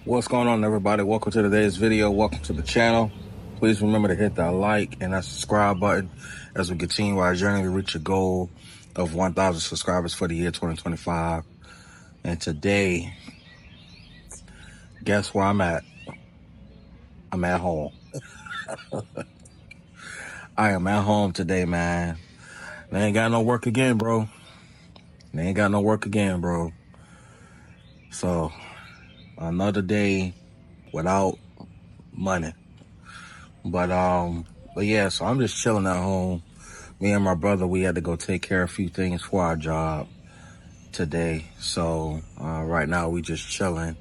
What's going on, everybody? Welcome to today's video. Welcome to the channel. Please remember to hit that like and that subscribe button as we continue our journey to reach a goal of 1,000 subscribers for the year 2025. And today, guess where I'm at? I'm at home. I am at home today, man. They ain't got no work again, bro. So, another day without money. But yeah, so I'm just chilling at home. Me and my brother, we had to go take care of a few things for our job today. So right now we just chilling.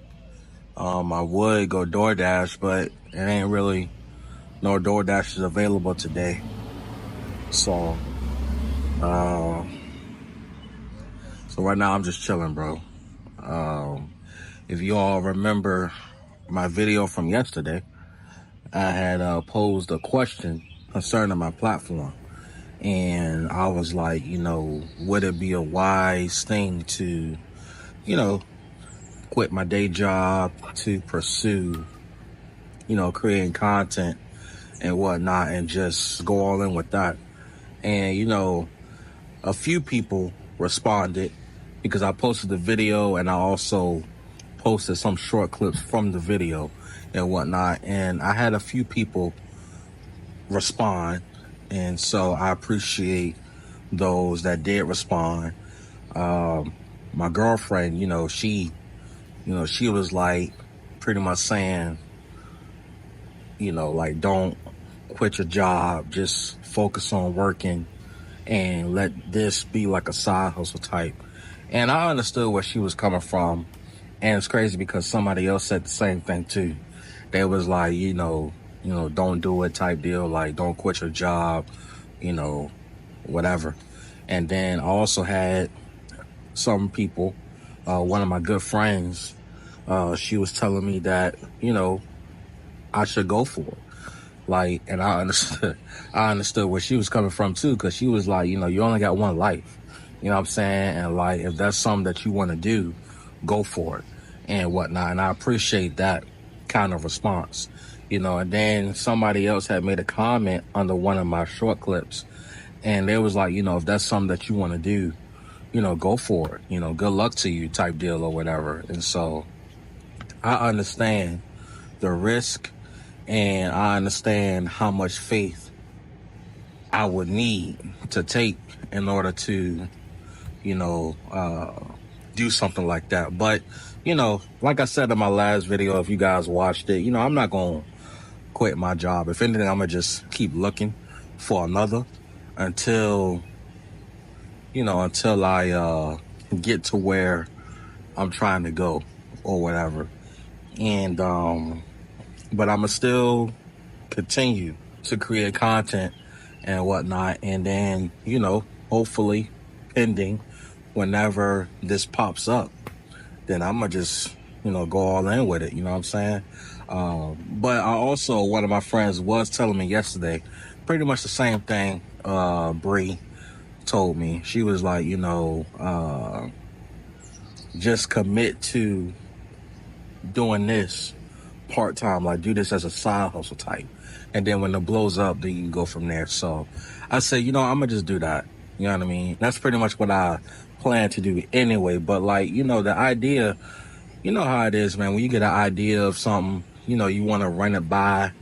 I would go DoorDash, but it ain't really no DoorDash is available today. So so right now I'm just chilling, bro. If you all remember my video from yesterday, I had posed a question concerning my platform. And I was like, would it be a wise thing to, quit my day job to pursue, creating content and whatnot and just go all in with that? And, a few people responded because I posted the video and I also posted some short clips from the video and whatnot. And I had a few people respond. And so I appreciate those that did respond. My girlfriend, she was like pretty much saying, like, don't quit your job, just focus on working and let this be like a side hustle type. And I understood where she was coming from. And it's crazy because somebody else said the same thing too. They was like, don't do it type deal. Like, don't quit your job, whatever. And then I also had some people, one of my good friends, she was telling me that, I should go for it. Like, and I understood where she was coming from too, because she was like, you only got one life. You know what I'm saying? And like, if that's something that you want to do, go for it and whatnot. And I appreciate that kind of response, and then somebody else had made a comment under one of my short clips. And they was like, if that's something that you want to do, go for it. Good luck to you type deal or whatever. And so I understand the risk and I understand how much faith I would need to take in order to, do something like that. But, like I said in my last video, if you guys watched it, I'm not going to quit my job. If anything, I'm going to just keep looking for another until I get to where I'm trying to go or whatever. And but I'ma still continue to create content and whatnot. And then, hopefully pending whenever this pops up, then I'ma just, go all in with it. You know what I'm saying? But I also, one of my friends was telling me yesterday, pretty much the same thing Bree told me. She was like, just commit to doing this part-time, like do this as a side hustle type. And then when it blows up, then you can go from there. So I say, I'm gonna just do that. You know what I mean? That's pretty much what I plan to do anyway. But like, the idea, how it is, man, when you get an idea of something, you want to run it by,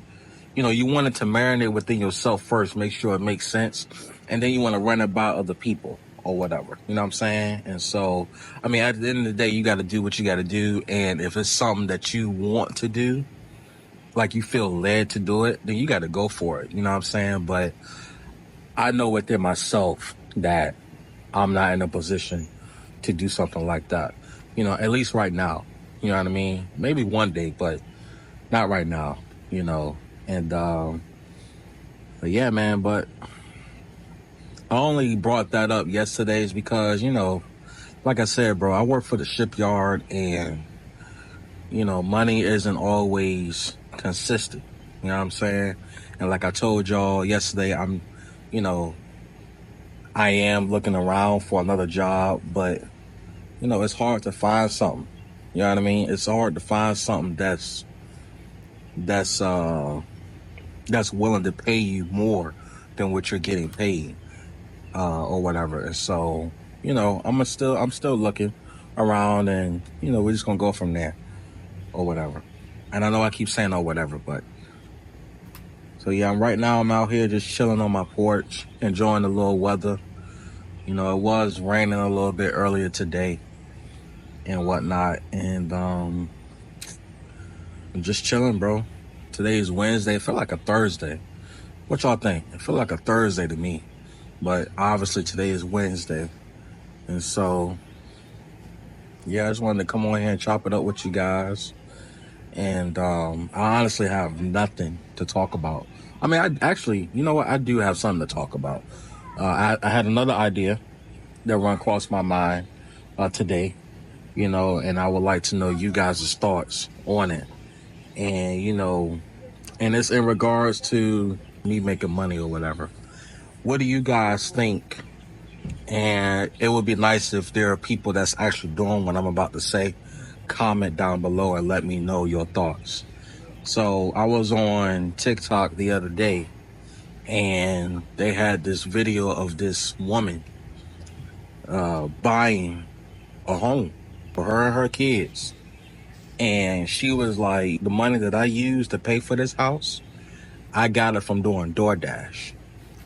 you want it to marinate within yourself first, make sure it makes sense. And then you want to run it by other people or whatever. You know what I'm saying? And so, I mean, at the end of the day, you got to do what you got to do. And if it's something that you want to do, like you feel led to do it, then you got to go for it. You know what I'm saying? But I know within myself that I'm not in a position to do something like that. At least right now. You know what I mean? Maybe one day, but not right now, And, but yeah, man, but I only brought that up yesterday is because, like I said, bro, I work for the shipyard and, money isn't always consistent. You know what I'm saying? And like I told y'all yesterday, I am looking around for another job, but, it's hard to find something You know what I mean? It's hard to find something that's willing to pay you more than what you're getting paid, or whatever. And so, I'm still looking around, and we're just gonna go from there, or whatever. And I know I keep saying or whatever, but so yeah, right now I'm out here just chilling on my porch, enjoying the little weather. It was raining a little bit earlier today and whatnot, and I'm just chilling, bro. Today is Wednesday. It felt like a Thursday. What y'all think? It felt like a Thursday to me, but obviously today is Wednesday, and so yeah, I just wanted to come on here and chop it up with you guys. And I honestly have nothing to talk about. I mean, I actually, you know what? I do have something to talk about. I had another idea that run across my mind today, and I would like to know you guys' thoughts on it. And, and it's in regards to me making money or whatever. What do you guys think? And it would be nice if there are people that's actually doing what I'm about to say. Comment down below and let me know your thoughts. So I was on TikTok the other day, and they had this video of this woman buying a home for her and her kids. And she was like, the money that I used to pay for this house, I got it from doing DoorDash.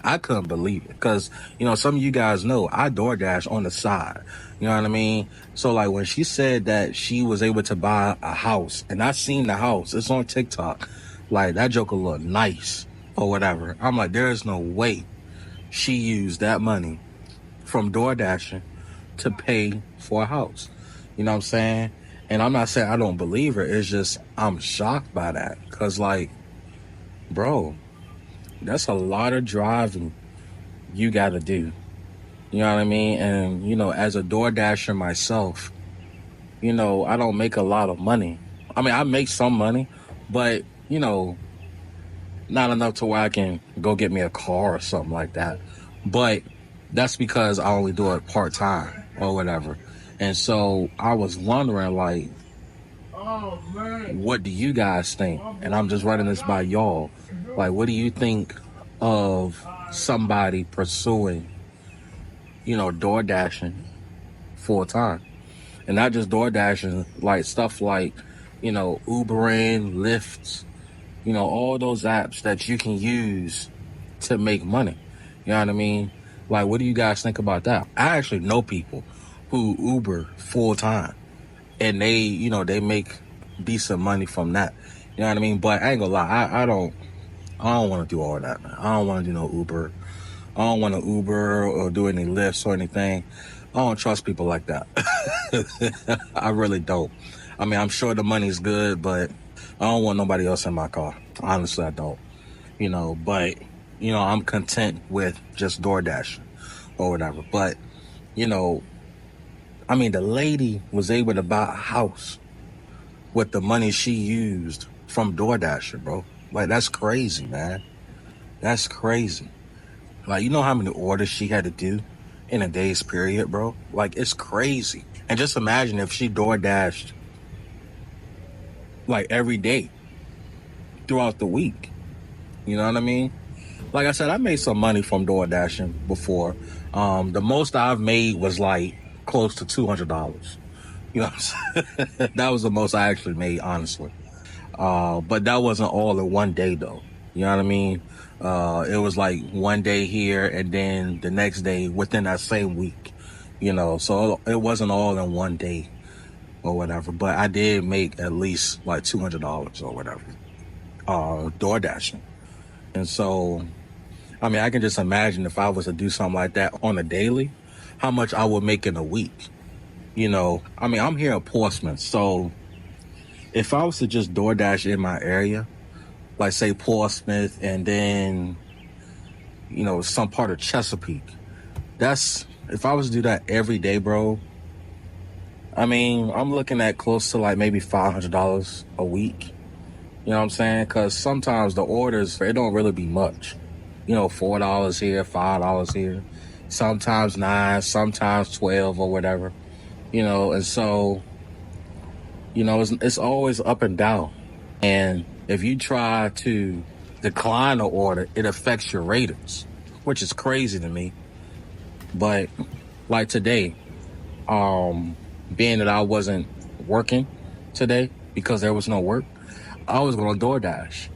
I couldn't believe it because, some of you guys know I DoorDash on the side. You know what I mean? So, like, when she said that she was able to buy a house, and I seen the house, it's on TikTok, like, that joker looked nice or whatever. I'm like, there is no way she used that money from DoorDashing to pay for a house. You know what I'm saying? And I'm not saying I don't believe her. It's just I'm shocked by that because, like, bro, that's a lot of driving you got to do. You know what I mean? And, as a DoorDasher myself, I don't make a lot of money. I mean, I make some money, but, not enough to where I can go get me a car or something like that. But that's because I only do it part-time or whatever. And so I was wondering, like, what do you guys think? And I'm just running this by y'all. Like, what do you think of somebody pursuing, DoorDashing full time? And not just DoorDashing, like stuff like, Ubering, Lyft, all those apps that you can use to make money. You know what I mean? Like, what do you guys think about that? I actually know people who Uber full time, and they make decent money from that. You know what I mean? But I ain't gonna lie, I don't want to do all that, man. I don't want to do no Uber. I don't want to Uber or do any Lyfts or anything. I don't trust people like that. I really don't. I mean, I'm sure the money's good, but I don't want nobody else in my car. Honestly, I don't. But, I'm content with just DoorDash or whatever. But, I mean, the lady was able to buy a house with the money she used from DoorDash, bro. Like, that's crazy, man. That's crazy. Like, you know how many orders she had to do in a day's period, bro? Like, it's crazy. And just imagine if she DoorDashed, like, every day throughout the week. You know what I mean? Like I said, I made some money from DoorDashing before. The most I've made was, like, close to $200. You know what I'm saying? That was the most I actually made, honestly. But that wasn't all in one day, though. You know what I mean? It was like one day here and then the next day within that same week, so it wasn't all in one day or whatever. But I did make at least like $200 or whatever, DoorDashing. And so, I mean, I can just imagine if I was to do something like that on a daily, how much I would make in a week. I mean, I'm here in Portsmouth, so if I was to just DoorDash in my area, like say Portsmouth and then, some part of Chesapeake, if I was to do that every day, bro, I mean, I'm looking at close to like maybe $500 a week. You know what I'm saying? Because sometimes the orders, it don't really be much. $4 here, $5 here, sometimes $9, sometimes $12 or whatever. And so it's always up and down. And if you try to decline an order, it affects your ratings, which is crazy to me. But like today, being that I wasn't working today because there was no work, I was going to DoorDash.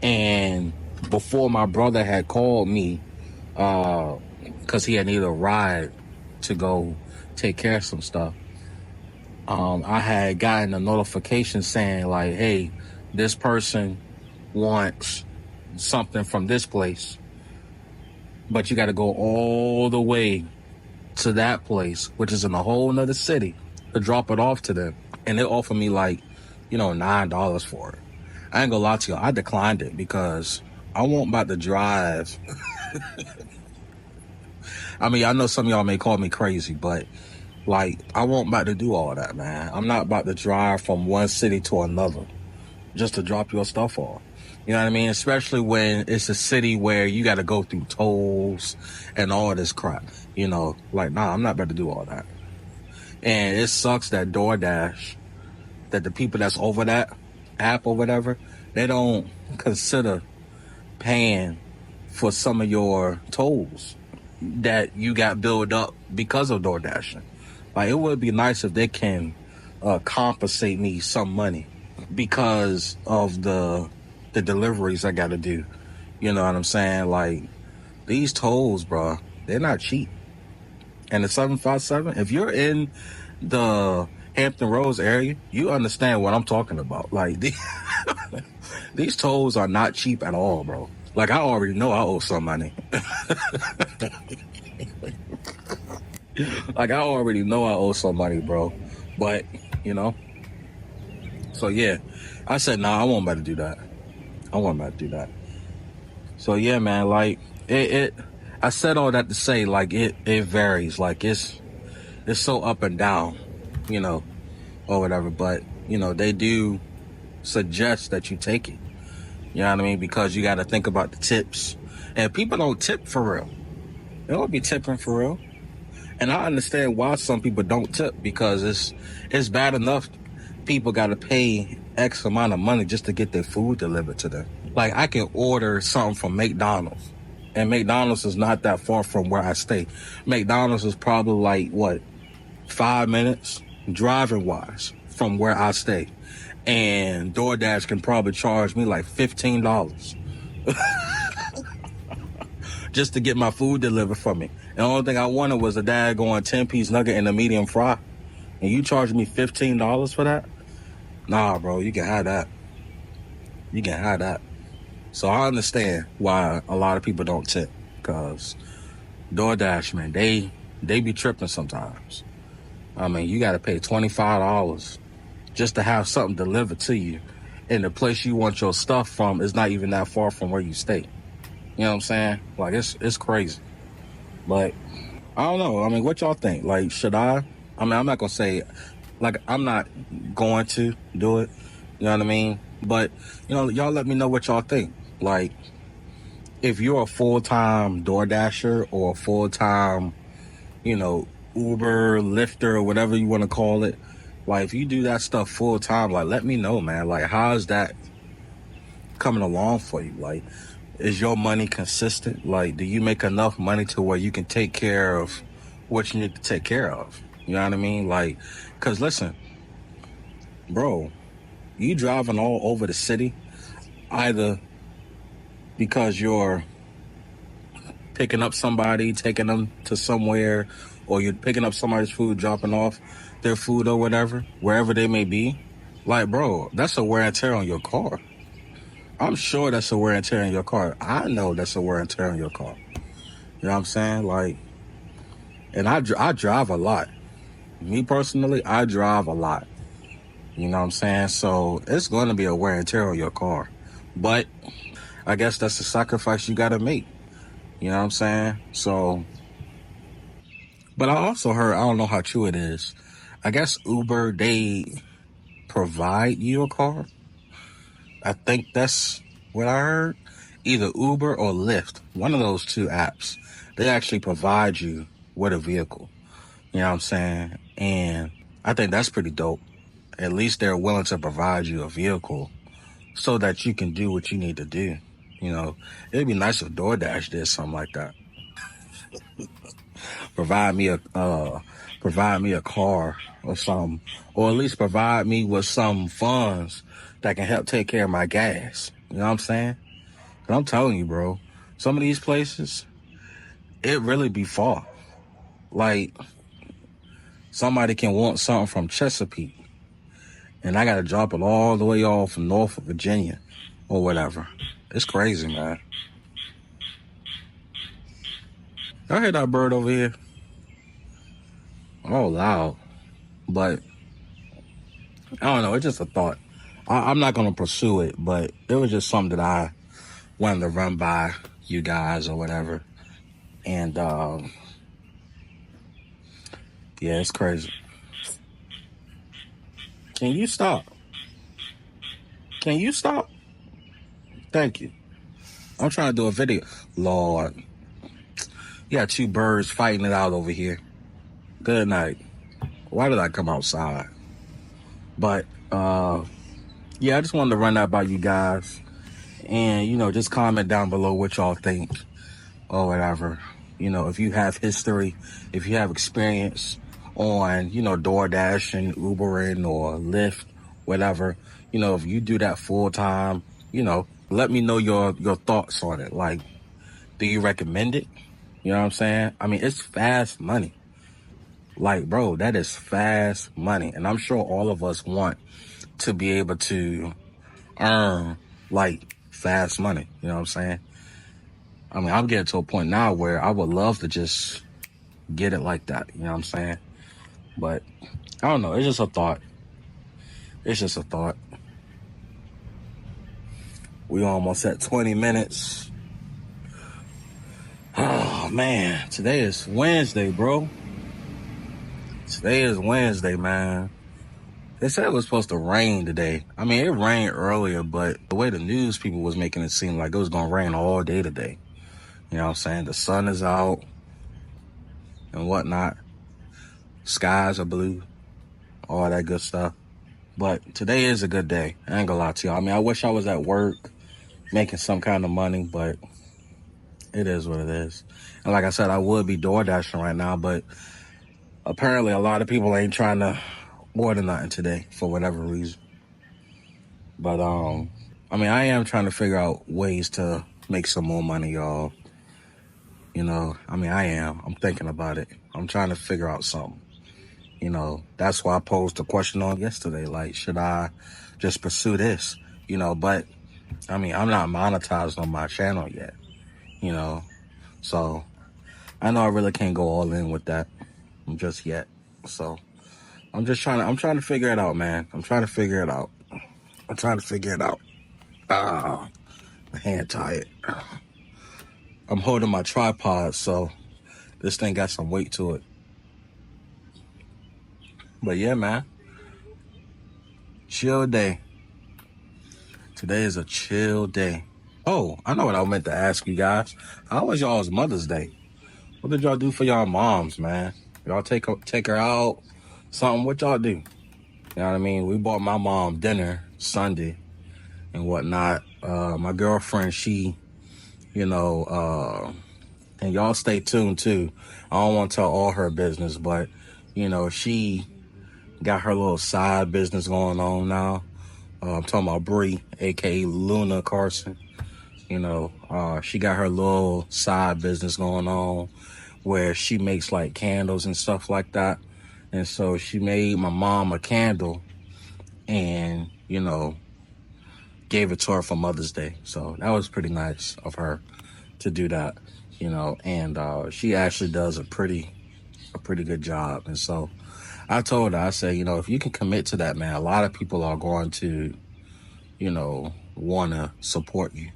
And before my brother had called me, because he had needed a ride to go take care of some stuff, I had gotten a notification saying like, hey, this person wants something from this place, but you got to go all the way to that place, which is in a whole nother city, to drop it off to them. And they offered me like, $9 for it. I ain't gonna lie to you, I declined it because I won't about to drive. I mean, I know some of y'all may call me crazy, but like, I won't about to do all that, man. I'm not about to drive from one city to another just to drop your stuff off. You know what I mean? Especially when it's a city where you got to go through tolls and all this crap. Like, nah, I'm not about to do all that. And it sucks that DoorDash, that the people that's over that app or whatever, they don't consider paying for some of your tolls that you got built up because of DoorDashing. Like, it would be nice if they can compensate me some money because of the deliveries I got to do. You know what I'm saying? Like, these tolls, bro, they're not cheap. And the 757, if you're in the Hampton Roads area, you understand what I'm talking about. Like, these tolls are not cheap at all, bro. Like, I already know I owe some money. Like, I already know I owe some money, bro. But, so yeah, I said, nah, I won't about to do that. So yeah, man, like, I said all that to say, like, it varies. Like, it's so up and down, or whatever. But, they do suggest that you take it. You know what I mean? Because you got to think about the tips. And people don't tip for real. They don't be tipping for real. And I understand why some people don't tip, because it's bad enough people got to pay X amount of money just to get their food delivered to them. Like, I can order something from McDonald's, and McDonald's is not that far from where I stay. McDonald's is probably like, 5 minutes driving wise from where I stay. And DoorDash can probably charge me like $15 just to get my food delivered for me. And the only thing I wanted was a daggone 10-piece nugget and a medium fry. And you charge me $15 for that? Nah, bro, you can have that. So I understand why a lot of people don't tip, because DoorDash, man, they be tripping sometimes. I mean, you got to pay $25 just to have something delivered to you. And the place you want your stuff from is not even that far from where you stay. You know what I'm saying? Like, it's crazy. But I don't know. I mean, what y'all think? Like, should I? I mean, I'm not going to say, like, I'm not going to do it. You know what I mean? But, y'all let me know what y'all think. Like, if you're a full-time DoorDasher or a full-time, Uber, Lyfter, or whatever you want to call it, like, if you do that stuff full-time, like, let me know, man. Like, how is that coming along for you? Like, is your money consistent? Like, do you make enough money to where you can take care of what you need to take care of? You know what I mean? Like, because listen, bro, you driving all over the city, either because you're picking up somebody, taking them to somewhere, or you're picking up somebody's food, dropping off their food or whatever, wherever they may be. Like, bro, that's a wear and tear on your car. I'm sure that's a wear and tear on your car. I know that's a wear and tear on your car. You know what I'm saying? Like, and I drive a lot. Me personally, I drive a lot. You know what I'm saying? So it's going to be a wear and tear on your car. But I guess that's the sacrifice you got to make. You know what I'm saying? So, but I also heard, I don't know how true it is, I guess Uber, they provide you a car. I think that's what I heard. Either Uber or Lyft, one of those two apps, they actually provide you with a vehicle. You know what I'm saying? And I think that's pretty dope. at least they're willing to provide you a vehicle so that you can do what you need to do. You know, it'd be nice if DoorDash did something like that. Provide me a car or something, or at least provide me with some funds that can help take care of my gas. You know what I'm saying? But I'm telling you, bro, some of these places, it really be far. Like, somebody can want something from Chesapeake, and I gotta drop it all the way off from Norfolk, Virginia, or whatever. It's crazy, man. I hear that bird over here. Oh, loud. But I don't know. It's just a thought. I'm not gonna pursue it, but it was just something that I wanted to run by you guys or whatever. And yeah, it's crazy. Can you stop? Can you stop? Thank you. I'm trying to do a video. Lord, you got two birds fighting it out over here. Good night. Why did I come outside? But yeah, I just wanted to run that by you guys. And, you know, just comment down below what y'all think or whatever. You know, if you have history, if you have experience on, you know, DoorDash and Ubering or Lyft, whatever, you know, if you do that full time, you know, let me know your thoughts on it. Like, do you recommend it? You know what I'm saying? I mean, it's fast money. Like, bro, that is fast money. And I'm sure all of us want to be able to earn like fast money. You know what I'm saying? I mean, I'm getting to a point now where I would love to just get it like that. You know what I'm saying? But I don't know. It's just a thought. It's just a thought. We almost at 20 minutes. Oh, man. Today is Wednesday, bro. Today is Wednesday, man. They said it was supposed to rain today. I mean, it rained earlier, but the way the news people was making it seem like it was going to rain all day today. You know what I'm saying? The sun is out and whatnot. Skies are blue. All that good stuff. But today is a good day. I ain't gonna lie to y'all. I mean, I wish I was at work making some kind of money, but it is what it is. And like I said, I would be door dashing right now, but apparently a lot of people ain't trying to order nothing today for whatever reason. But I mean, I am trying to figure out ways to make some more money, y'all. You know, I mean, I am. I'm thinking about it. I'm trying to figure out something. You know, that's why I posed the question on yesterday. Like, should I just pursue this? You know, but I mean, I'm not monetized on my channel yet. You know, so I know I really can't go all in with that just yet. So I'm trying to figure it out, man. I'm trying to figure it out. Ah, my hand tired. I'm holding my tripod, so this thing got some weight to it. But yeah, man. Chill day. Today is a chill day. Oh, I know what I meant to ask you guys. How was y'all's Mother's Day? What did y'all do for y'all moms, man? Y'all take her out? Something? What y'all do? You know what I mean? We bought my mom dinner Sunday and whatnot. My girlfriend, she, you know, and y'all stay tuned too. I don't want to tell all her business, but, you know, she got her little side business going on now. I'm talking about Bree, aka Luna Carson. You know, she got her little side business going on where she makes like candles and stuff like that. And so she made my mom a candle and, you know, gave it to her for Mother's Day. So that was pretty nice of her to do that, you know, and she actually does a pretty good job. And so I told her, I said, you know, if you can commit to that, man, a lot of people are going to, you know, want to support you.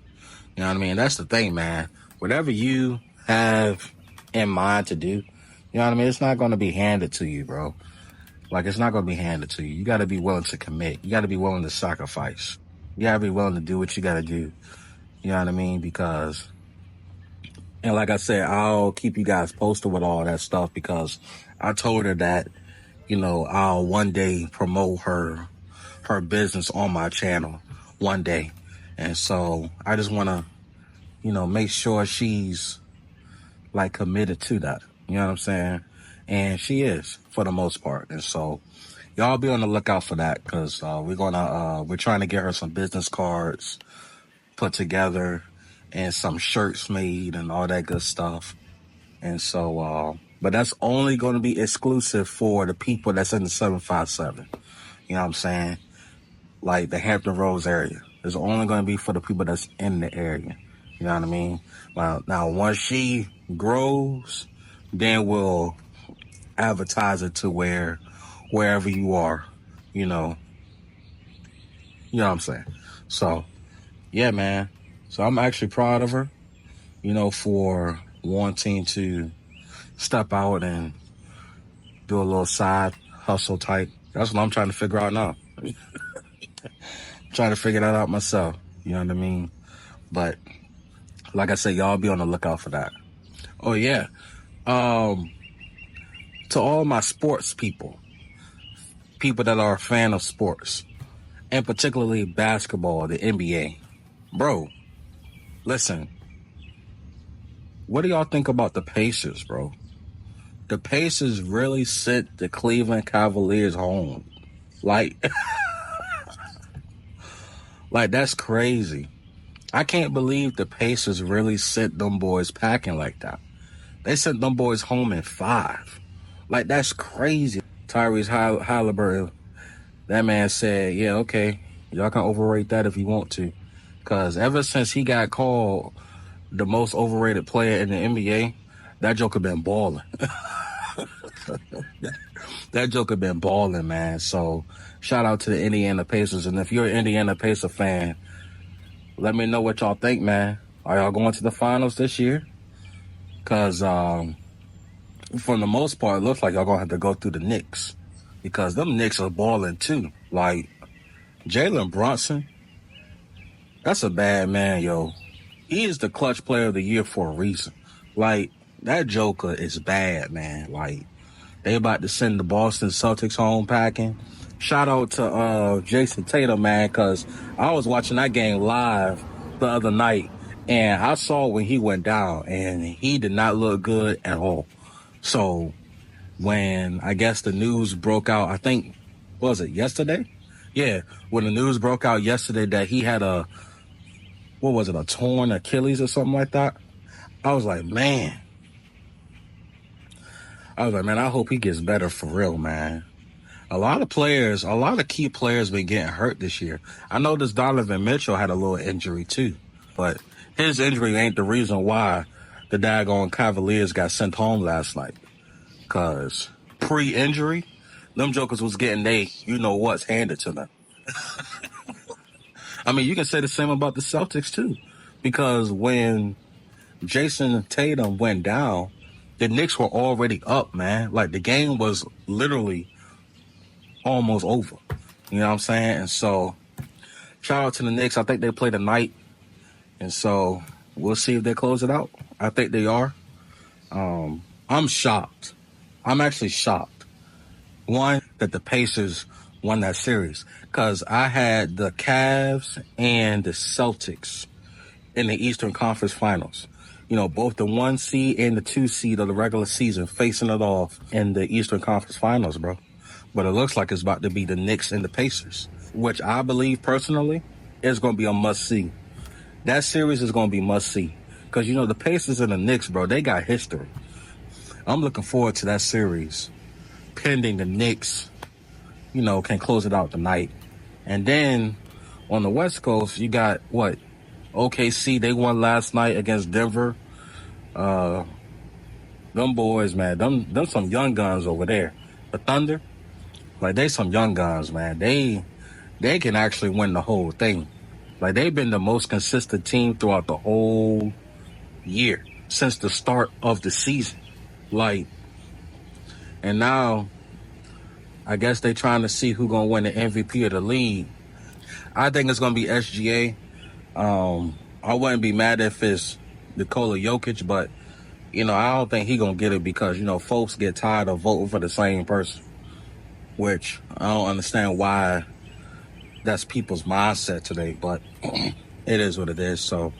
You know what I mean? That's the thing, man. Whatever you have in mind to do, you know what I mean? It's not going to be handed to you, bro. Like, it's not going to be handed to you. You got to be willing to commit. You got to be willing to sacrifice. You got to be willing to do what you got to do. You know what I mean? Because, and like I said, I'll keep you guys posted with all that stuff because I told her that, I'll one day promote her business on my channel one day. And so I just want to, make sure she's like committed to that. You know what I'm saying? And she is for the most part. And so y'all be on the lookout for that because we're trying to get her some business cards put together and some shirts made and all that good stuff. And so, but that's only going to be exclusive for the people that's in the 757. You know what I'm saying? Like the Hampton Roads area. It's only going to be for the people that's in the area. You know what I mean? Well, now once she grows, then we'll advertise it to wherever you are, you know. You know what I'm saying? So, yeah, man. So I'm actually proud of her, for wanting to step out and do a little side hustle type. That's what I'm trying to figure out now. Trying to figure that out myself. You know what I mean? But like I said, y'all be on the lookout for that. Oh yeah. To all my sports people that are a fan of sports, and particularly basketball, the NBA. Bro, listen. What do y'all think about the Pacers, bro? The Pacers really sent the Cleveland Cavaliers home. Like, like that's crazy. I can't believe the Pacers really sent them boys packing like that. They sent them boys home in 5. Like, that's crazy. Tyrese Halliburton, that man said, yeah, okay, y'all can overrate that if you want to. Because ever since he got called the most overrated player in the NBA, that joker been balling. That joker been balling, man. So, shout out to the Indiana Pacers. And if you're an Indiana Pacer fan, let me know what y'all think, man. Are y'all going to the finals this year? Because for the most part, it looks like y'all going to have to go through the Knicks. Because them Knicks are balling, too. Like, Jalen Brunson, that's a bad man, yo. He is the clutch player of the year for a reason. Like, that joker is bad, man. Like, they about to send the Boston Celtics home packing. Shout out to Jason Tatum, man, because I was watching that game live the other night, and I saw when he went down, and he did not look good at all. So when I guess the news broke out, I think, what was it, yesterday? Yeah, when the news broke out yesterday that he had a torn Achilles or something like that, I was like, man, I hope he gets better for real, man. A lot of key players been getting hurt this year. I know this Donovan Mitchell had a little injury too, but his injury ain't the reason why the daggone Cavaliers got sent home last night. Cause pre-injury, them jokers was getting what's handed to them. I mean, you can say the same about the Celtics too, because when Jason Tatum went down, the Knicks were already up, man. Like the game was literally almost over. You know what I'm saying? And so, shout out to the Knicks. I think they play tonight. And so, we'll see if they close it out. I think they are. I'm shocked. I'm actually shocked. One, that the Pacers won that series. Because I had the Cavs and the Celtics in the Eastern Conference Finals. Both the 1 seed and the 2 seed of the regular season facing it off in the Eastern Conference Finals, bro. But it looks like it's about to be the Knicks and the Pacers, which I believe personally is going to be a must-see. That series is going to be must-see. Because, the Pacers and the Knicks, bro, they got history. I'm looking forward to that series, pending the Knicks, can close it out tonight. And then on the West Coast, you got, OKC, they won last night against Denver. Them boys, man, them some young guns over there. The Thunder, like, they some young guns, man. They can actually win the whole thing. Like, they've been the most consistent team throughout the whole year, since the start of the season. Like, and now, I guess they trying to see who gonna win the MVP of the league. I think it's gonna be SGA. I wouldn't be mad if it's Nikola Jokic, but, I don't think he gonna get it because, folks get tired of voting for the same person. which I don't understand why that's people's mindset today, but it is what it is. So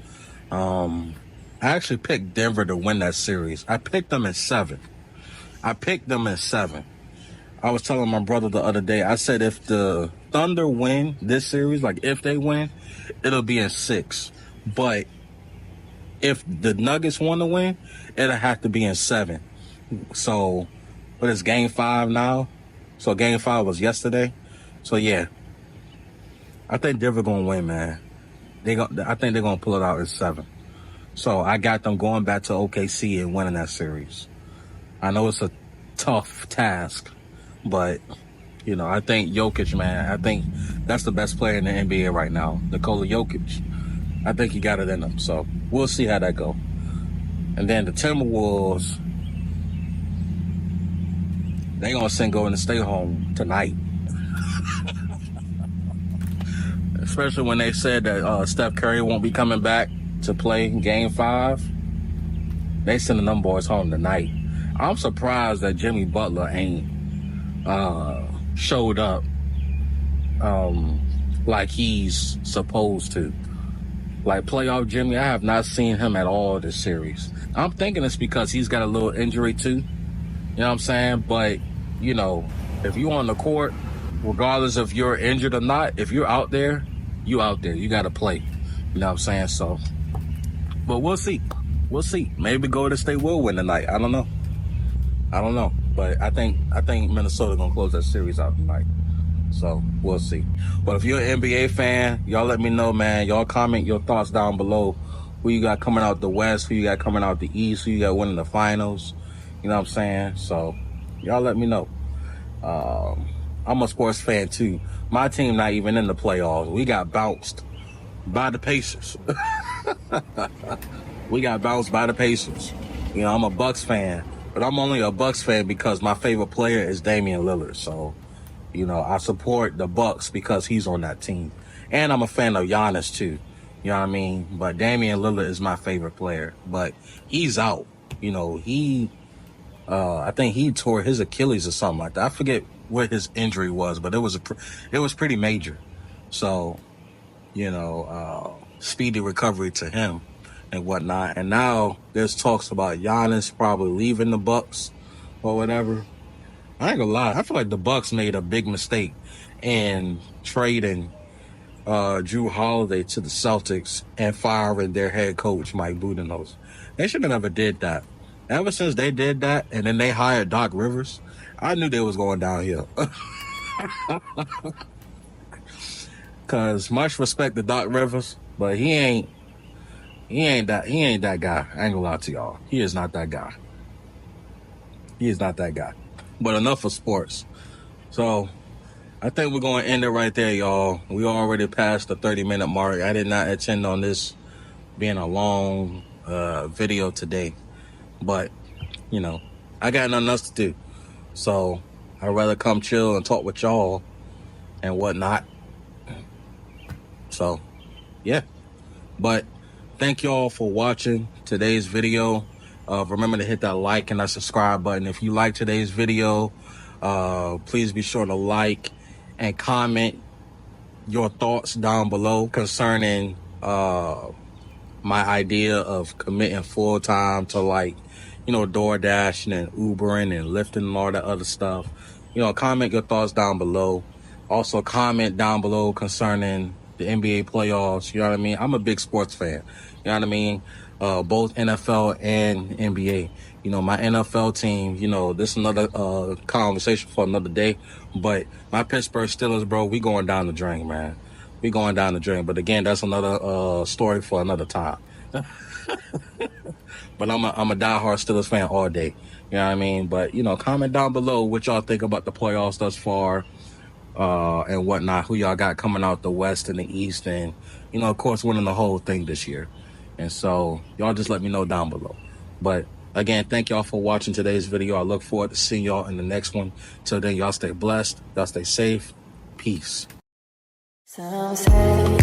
I actually picked Denver to win that series. I picked them in 7. I was telling my brother the other day, I said if the Thunder win this series, like if they win, it'll be in 6. But if the Nuggets want to win, it'll have to be in 7. So, what is Game 5 now? So Game 5 was yesterday. So yeah, I think Denver gonna win, man. I think they're gonna pull it out in 7. So I got them going back to OKC and winning that series. I know it's a tough task, but, you know, I think Jokic, man, I think that's the best player in the NBA right now, Nikola Jokic. I think he got it in him, so we'll see how that go. And then the Timberwolves, they gonna send Golden State home tonight. Especially when they said that Steph Curry won't be coming back to play Game 5. They sending them boys home tonight. I'm surprised that Jimmy Butler ain't showed up like he's supposed to. Like playoff Jimmy, I have not seen him at all this series. I'm thinking it's because he's got a little injury too. You know what I'm saying? But, you know, if you're on the court, regardless if you're injured or not, if you're out there, you out there. You got to play. You know what I'm saying? So, but we'll see. We'll see. Maybe Golden State will win tonight. I don't know. But I think Minnesota gonna close that series out tonight. So we'll see. But if you're an NBA fan, y'all let me know, man. Y'all comment your thoughts down below. Who you got coming out the West? Who you got coming out the East? Who you got winning the finals? You know what I'm saying? So y'all let me know. I'm a sports fan too. My team not even in the playoffs. We got bounced by the Pacers. We got bounced by the Pacers. You know, I'm a Bucks fan, but I'm only a Bucks fan because my favorite player is Damian Lillard. So, you know, I support the Bucks because he's on that team. And I'm a fan of Giannis too. You know what I mean? But Damian Lillard is my favorite player. But he's out. You know, I think he tore his Achilles or something like that. I forget what his injury was, but it was pretty major. So, you know, speedy recovery to him and whatnot. And now there's talks about Giannis probably leaving the Bucks or whatever. I ain't gonna lie. I feel like the Bucks made a big mistake in trading Drew Holiday to the Celtics and firing their head coach, Mike Budenholzer. They should have never did that. Ever since they did that and then they hired Doc Rivers, I knew they was going downhill. Cause much respect to Doc Rivers, but he ain't that guy. I ain't gonna lie to y'all. He is not that guy. But enough of sports. So I think we're going to end it right there, y'all. We already passed the 30-minute mark. I did not intend on this being a long video today. But, you know, I got nothing else to do. So I'd rather come chill and talk with y'all and whatnot. So, yeah. But thank y'all for watching today's video. Remember to hit that like and that subscribe button. If you like today's video, please be sure to like and comment your thoughts down below concerning my idea of committing full time to, like, you know, DoorDashing and Ubering and Lyfting and all that other stuff. You know, comment your thoughts down below. Also comment down below concerning the NBA playoffs. You know what I mean? I'm a big sports fan. You know what I mean? Both NFL and NBA. You know, my NFL team, you know, this is another conversation for another day. But my Pittsburgh Steelers, bro, we going down the drain, man. We going down the drain. But again, that's another story for another time. But I'm a diehard Steelers fan all day. You know what I mean? But, you know, comment down below what y'all think about the playoffs thus far and whatnot. Who y'all got coming out the West and the East. And, you know, of course, winning the whole thing this year. And so y'all just let me know down below. But again, thank y'all for watching today's video. I look forward to seeing y'all in the next one. Till then, y'all stay blessed. Y'all stay safe. Peace. Some say